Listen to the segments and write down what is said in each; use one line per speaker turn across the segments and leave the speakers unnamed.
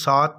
7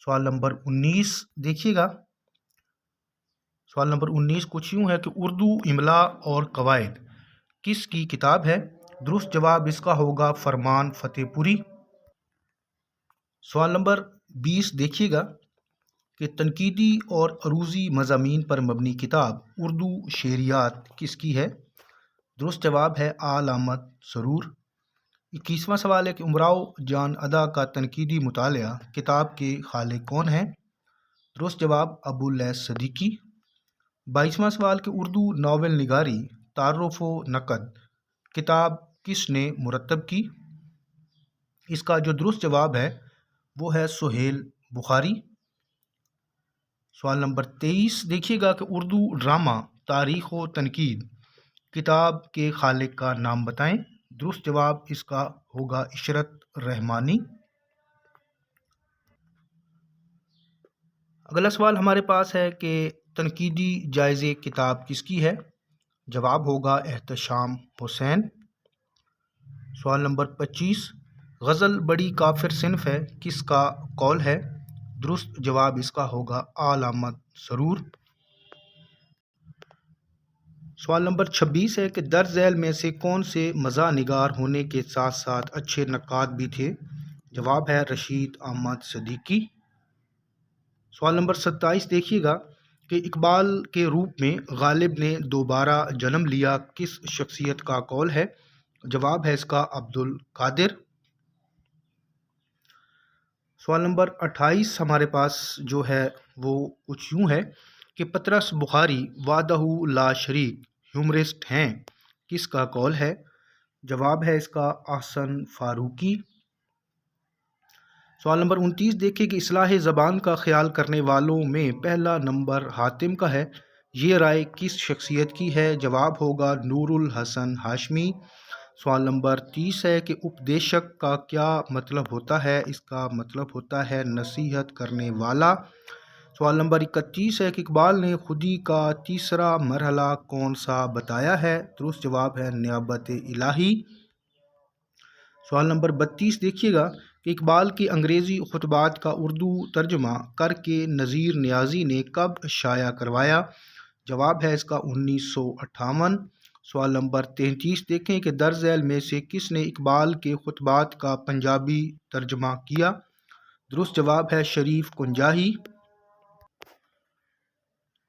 سوال نمبر 19 دیکھیے گا، سوال نمبر 19 کچھ یوں ہے کہ اردو املا اور قواعد کس کی کتاب ہے؟ درست جواب اس کا ہوگا فرمان فتح پوری۔ سوال نمبر 20 دیکھیے گا کہ تنقیدی اور عروضی مضامین پر مبنی کتاب اردو شعریات کس کی ہے؟ درست جواب ہے علامت سرور۔ 21واں سوال ہے کہ امراؤ جان ادا کا تنقیدی مطالعہ کتاب کے خالق کون ہیں؟ درست جواب ابواللیث صدیقی۔ 22واں سوال کہ اردو ناول نگاری تعارف و نقد کتاب کس نے مرتب کی؟ اس کا جو درست جواب ہے وہ ہے سہیل بخاری۔ سوال نمبر 23 دیکھیے گا کہ اردو ڈرامہ تاریخ و تنقید کتاب کے خالق کا نام بتائیں۔ درست جواب اس کا ہوگا عشرت رحمانی۔ اگلا سوال ہمارے پاس ہے کہ تنقیدی جائزے کتاب کس کی ہے؟ جواب ہوگا احتشام حسین۔ سوال نمبر 25 غزل بڑی کافر صنف ہے کس کا قول ہے؟ درست جواب اس کا ہوگا علامت سرور۔ سوال نمبر 26 ہے کہ درج ذیل میں سے کون سے مزاح نگار ہونے کے ساتھ ساتھ اچھے نقاد بھی تھے؟ جواب ہے رشید احمد صدیقی۔ سوال نمبر 27 دیکھیے گا کہ اقبال کے روپ میں غالب نے دوبارہ جنم لیا کس شخصیت کا قول ہے؟ جواب ہے اس کا عبد القادر۔ سوال نمبر 28 ہمارے پاس جو ہے وہ کچھ یوں ہے کہ پطرس بخاری وحدہ لا شریک ہیومرسٹ ہیں کس کا قول ہے؟ جواب ہے اس کا احسن فاروقی۔ سوال نمبر 29 دیکھیں کہ اصلاح زبان کا خیال کرنے والوں میں پہلا نمبر حاتم کا ہے، یہ رائے کس شخصیت کی ہے؟ جواب ہوگا نور الحسن ہاشمی۔ سوال نمبر 30 ہے کہ اپدیشک کا کیا مطلب ہوتا ہے؟ اس کا مطلب ہوتا ہے نصیحت کرنے والا۔ سوال نمبر 31 ہے کہ اقبال نے خودی کا تیسرا مرحلہ کون سا بتایا ہے؟ درست جواب ہے نیابت الہی۔ سوال نمبر 32 دیکھیے گا کہ اقبال کے انگریزی خطبات کا اردو ترجمہ کر کے نذیر نیازی نے کب شائع کروایا؟ جواب ہے اس کا 1958۔ سوال نمبر 33 دیکھیں کہ درج ذیل میں سے کس نے اقبال کے خطبات کا پنجابی ترجمہ کیا؟ درست جواب ہے شریف کنجاہی۔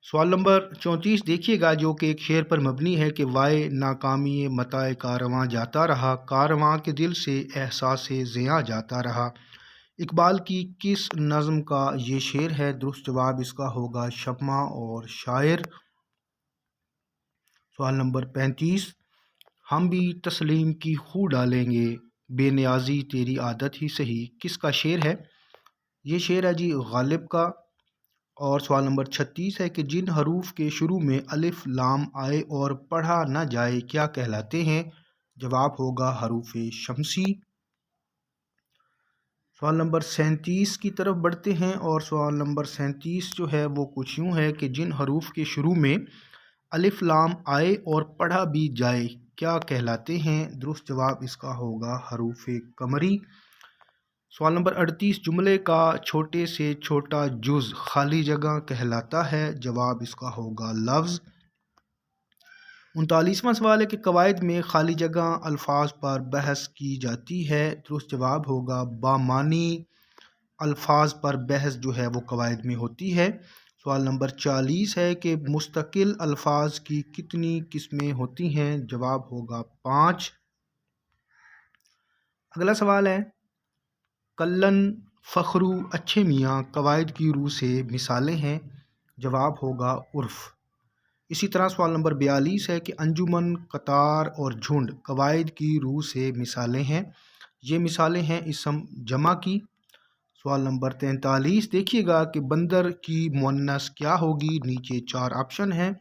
سوال نمبر 34 دیکھیے گا جو کہ ایک شعر پر مبنی ہے کہ وائے ناکامی متاع کارواں جاتا رہا، کارواں کے دل سے احساس زیاں جاتا رہا، اقبال کی کس نظم کا یہ شعر ہے؟ درست جواب اس کا ہوگا شمع اور شاعر۔ سوال نمبر 35 ہم بھی تسلیم کی خو ڈالیں گے بے نیازی تیری عادت ہی سہی کس کا شعر ہے؟ یہ شعر ہے جی غالب کا۔ اور سوال نمبر 36 ہے کہ جن حروف کے شروع میں الف لام آئے اور پڑھا نہ جائے کیا کہلاتے ہیں؟ جواب ہوگا حروف شمسی۔ سوال نمبر 37 کی طرف بڑھتے ہیں اور سوال نمبر 37 جو ہے وہ کچھ یوں ہے کہ جن حروف کے شروع میں الف لام آئے اور پڑھا بھی جائے کیا کہلاتے ہیں؟ درست جواب اس کا ہوگا حروف قمری۔ سوال نمبر 38 جملے کا چھوٹے سے چھوٹا جز خالی جگہ کہلاتا ہے، جواب اس کا ہوگا لفظ۔ 39واں سوال ہے کہ قواعد میں خالی جگہ الفاظ پر بحث کی جاتی ہے، درست جواب ہوگا بامعنی الفاظ پر بحث جو ہے وہ قواعد میں ہوتی ہے۔ سوال نمبر 40 ہے کہ مستقل الفاظ کی کتنی قسمیں ہوتی ہیں؟ جواب ہوگا 5۔ اگلا سوال ہے کلن فخرو اچھے میاں قواعد کی روح سے مثالیں ہیں، جواب ہوگا عرف۔ اسی طرح سوال نمبر 42 ہے کہ انجمن قطار اور جھنڈ قواعد کی روح سے مثالیں ہیں، یہ مثالیں ہیں اسم جمع کی۔ سوال نمبر 43 دیکھیے گا کہ بندر کی مؤنث کیا ہوگی؟ نیچے 4 آپشن ہیں،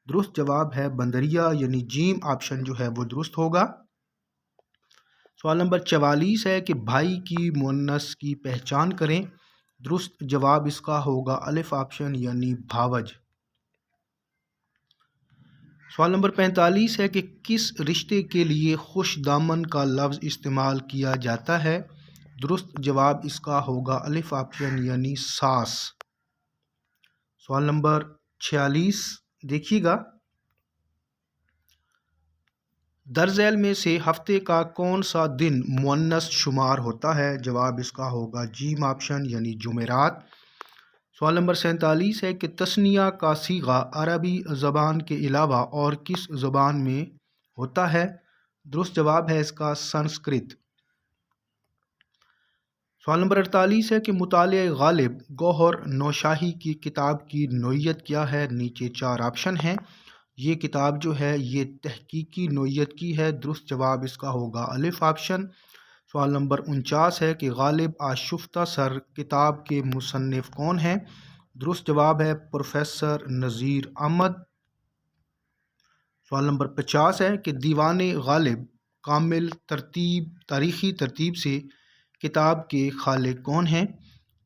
درست جواب ہے بندریا یعنی جیم آپشن جو ہے وہ درست ہوگا۔ سوال نمبر 44 ہے کہ بھائی کی مؤنث کی پہچان کریں، درست جواب اس کا ہوگا الف آپشن یعنی بھاوج۔ سوال نمبر 45 ہے کہ کس رشتے کے لیے خوش دامن کا لفظ استعمال کیا جاتا ہے؟ درست جواب اس کا ہوگا الف آپشن یعنی ساس۔ سوال نمبر 46 دیکھیے گا، درج ذیل میں سے ہفتے کا کون سا دن مؤنث شمار ہوتا ہے؟ جواب اس کا ہوگا جیم آپشن یعنی جمعرات۔ سوال نمبر 47 ہے کہ تثنیہ کا صیغہ عربی زبان کے علاوہ اور کس زبان میں ہوتا ہے؟ درست جواب ہے اس کا سنسکرت۔ سوال نمبر 48 ہے کہ مطالعہ غالب گوہر نوشاہی کی کتاب کی نوعیت کیا ہے؟ نیچے 4 آپشن ہیں۔ یہ کتاب جو ہے یہ تحقیقی نوعیت کی ہے، درست جواب اس کا ہوگا الف آپشن۔ سوال نمبر 49 ہے کہ غالب آشفتہ سر کتاب کے مصنف کون ہیں؟ درست جواب ہے پروفیسر نذیر احمد۔ سوال نمبر 50 ہے کہ دیوان غالب کامل تاریخی ترتیب سے کتاب کے خالق کون ہیں؟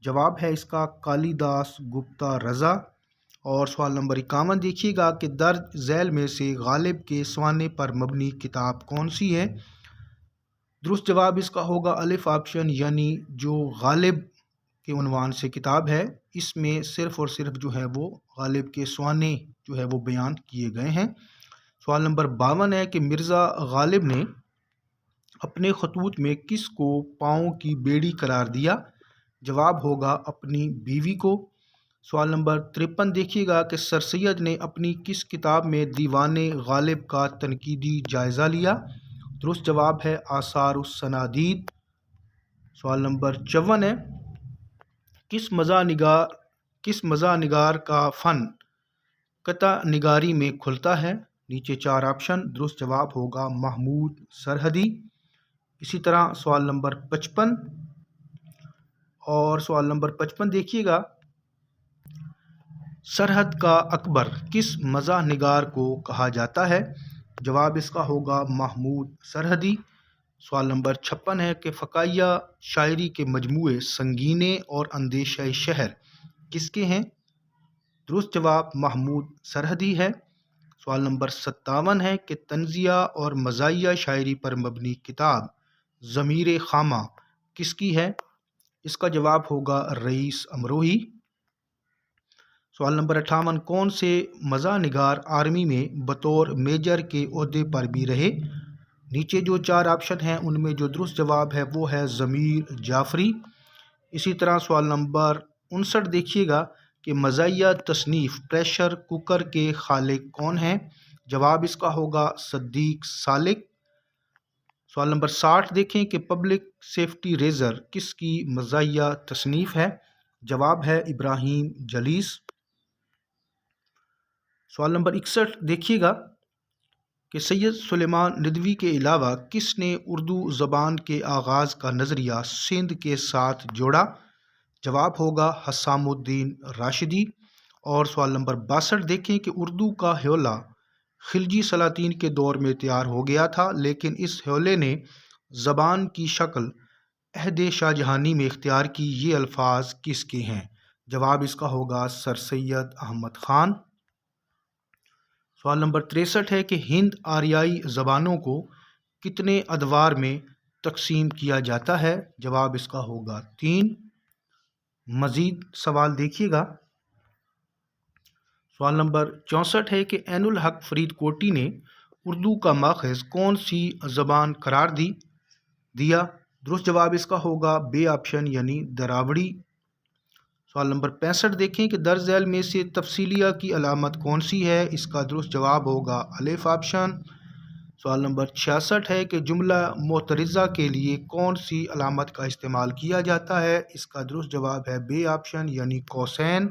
جواب ہے اس کا کالی داس گپتا رضا۔ اور سوال نمبر 51 دیکھیے گا کہ درج ذیل میں سے غالب کے سوانے پر مبنی کتاب کون سی ہے؟ درست جواب اس کا ہوگا الف آپشن یعنی جو غالب کے عنوان سے کتاب ہے، اس میں صرف اور صرف جو ہے وہ غالب کے سوانے جو ہے وہ بیان کیے گئے ہیں۔ سوال نمبر 52 ہے کہ مرزا غالب نے اپنے خطوط میں کس کو پاؤں کی بیڑی قرار دیا؟ جواب ہوگا اپنی بیوی کو۔ سوال نمبر 53 دیکھیے گا کہ سر سید نے اپنی کس کتاب میں دیوان غالب کا تنقیدی جائزہ لیا؟ درست جواب ہے آثار السنادید۔ سوال نمبر 54 ہے کس مزاح نگار کا فن قطع نگاری میں کھلتا ہے؟ نیچے 4 آپشن، درست جواب ہوگا محمود سرحدی۔ اسی طرح سوال نمبر 55 اور سوال نمبر 55 دیکھیے گا، سرحد کا اکبر کس مزاح نگار کو کہا جاتا ہے؟ جواب اس کا ہوگا محمود سرحدی۔ سوال نمبر 56 ہے کہ فقاہیہ شاعری کے مجموعے سنگینے اور اندیشہ شہر کس کے ہیں؟ درست جواب محمود سرحدی ہے۔ سوال نمبر 57 ہے کہ طنزیہ اور مزاحیہ شاعری پر مبنی کتاب ضمیر خامہ کس کی ہے؟ اس کا جواب ہوگا رئیس امروہی۔ سوال نمبر 58 کون سے مزاح نگار آرمی میں بطور میجر کے عہدے پر بھی رہے؟ نیچے جو 4 آپشن ہیں ان میں جو درست جواب ہے وہ ہے ضمیر جعفری۔ اسی طرح سوال نمبر 59 دیکھیے گا کہ مزاحیہ تصنیف پریشر کوکر کے خالق کون ہیں؟ جواب اس کا ہوگا صدیق سالک۔ سوال نمبر 60 دیکھیں کہ پبلک سیفٹی ریزر کس کی مزاحیہ تصنیف ہے؟ جواب ہے ابراہیم جلیس۔ سوال نمبر 61 دیکھیے گا کہ سید سلیمان ندوی کے علاوہ کس نے اردو زبان کے آغاز کا نظریہ سندھ کے ساتھ جوڑا؟ جواب ہوگا حسام الدین راشدی۔ اور سوال نمبر 62 دیکھیں کہ اردو کا حوالہ خلجی سلاطین کے دور میں تیار ہو گیا تھا، لیکن اس حوالے نے زبان کی شکل عہد شاہ جہانی میں اختیار کی، یہ الفاظ کس کے ہیں؟ جواب اس کا ہوگا سر سید احمد خان۔ سوال نمبر 63 ہے کہ ہند آریائی زبانوں کو کتنے ادوار میں تقسیم کیا جاتا ہے؟ جواب اس کا ہوگا 3۔ مزید سوال دیکھیے گا، سوال نمبر 64 ہے کہ عین الحق فرید کوٹی نے اردو کا ماخذ کون سی زبان قرار دیا؟ درست جواب اس کا ہوگا بے آپشن یعنی دراوڑی۔ سوال نمبر 65 دیکھیں کہ درج ذیل میں سے تفصیلیہ کی علامت کون سی ہے؟ اس کا درست جواب ہوگا الف آپشن۔ سوال نمبر 66 ہے کہ جملہ معترضہ کے لیے کون سی علامت کا استعمال کیا جاتا ہے؟ اس کا درست جواب ہے بے آپشن یعنی قوسین۔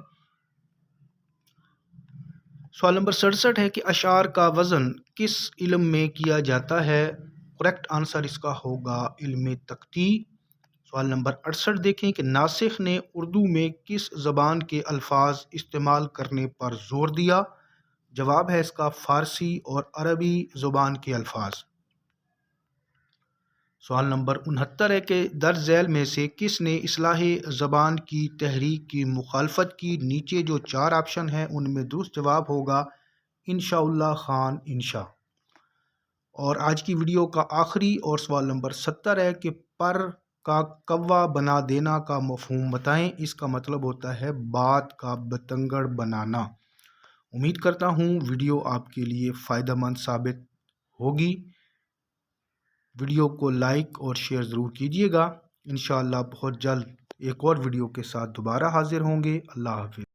سوال نمبر 67 ہے کہ اشعار کا وزن کس علم میں کیا جاتا ہے؟ کریکٹ آنسر اس کا ہوگا علم تقطیع۔ سوال نمبر 68 دیکھیں کہ ناسخ نے اردو میں کس زبان کے الفاظ استعمال کرنے پر زور دیا؟ جواب ہے اس کا فارسی اور عربی زبان کے الفاظ۔ سوال نمبر 69 ہے کہ درج ذیل میں سے کس نے اصلاح زبان کی تحریک کی مخالفت کی؟ نیچے جو 4 آپشن ہیں ان میں درست جواب ہوگا انشاء اللہ خان انشا۔ اور آج کی ویڈیو کا آخری اور سوال نمبر 70 ہے کہ پر کا کوا بنا دینا کا مفہوم بتائیں۔ اس کا مطلب ہوتا ہے بات کا بتنگڑ بنانا۔ امید کرتا ہوں ویڈیو آپ کے لیے فائدہ مند ثابت ہوگی۔ ویڈیو کو لائک اور شیئر ضرور کیجیے گا۔ انشاءاللہ بہت جلد ایک اور ویڈیو کے ساتھ دوبارہ حاضر ہوں گے۔ اللہ حافظ۔